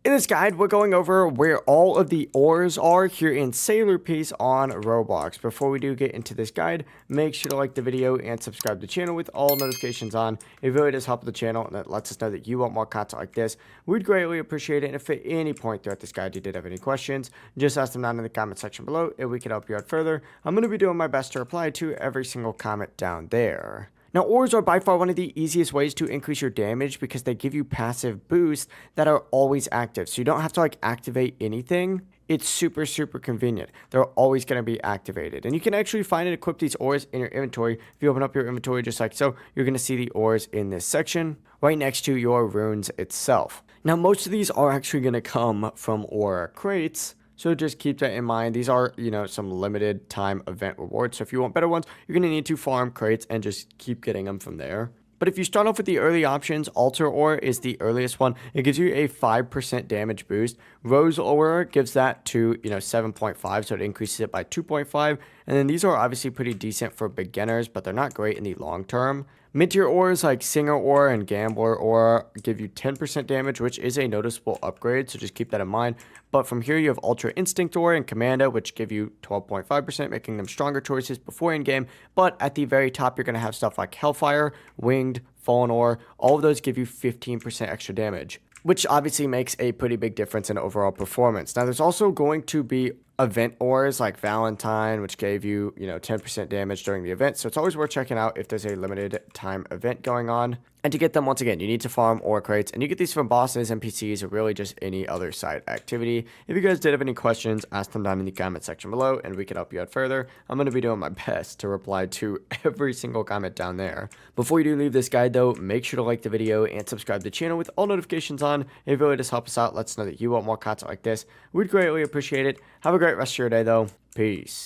In this guide, we're going over where all of the ores are here in Sailor Peace on Roblox. Before we do get into this guide, make sure to like the video and subscribe to the channel with all notifications on. It really does help the channel and it lets us know that you want more content like this. We'd greatly appreciate it. And if at any point throughout this guide you did have any questions, just ask them down in the comment section below and we can help you out further. I'm going to be doing my best to reply to every single comment down there. Now, ores are by far one of the easiest ways to increase your damage because they give you passive boosts that are always active. So you don't have to activate anything. It's super convenient. They're always going to be activated. And you can actually find and equip these ores in your inventory. If you open up your inventory just like so, you're going to see the ores in this section right next to your runes itself. Now, most of these are actually going to come from ore crates. So just keep that in mind. These are, some limited time event rewards. So if you want better ones, you're going to need to farm crates and just keep getting them from there. But if you start off with the early options, Altar Ore is the earliest one. It gives you a 5% damage boost. Rose Ore gives that to, 7.5, so it increases it by 2.5. And then these are obviously pretty decent for beginners, but they're not great in the long term. Mid-tier ores like Singer Ore and Gambler Ore give you 10% damage, which is a noticeable upgrade, so just keep that in mind. But from here, you have Ultra Instinct Ore and Commando, which give you 12.5%, making them stronger choices before in-game. But at the very top, you're going to have stuff like Hellfire, Winged, Fallen Ore. All of those give you 15% extra damage, which obviously makes a pretty big difference in overall performance. Now, there's also going to be event ores like Valentine, which gave you, 10% damage during the event. So it's always worth checking out if there's a limited time event going on. And to get them, once again, you need to farm ore crates. And you get these from bosses, NPCs, or really just any other side activity. If you guys did have any questions, ask them down in the comment section below, and we can help you out further. I'm going to be doing my best to reply to every single comment down there. Before you do leave this guide, though, make sure to like the video and subscribe to the channel with all notifications on. It really does help us out. Let us know that you want more content like this. We'd greatly appreciate it. Have a great rest of your day, though. Peace.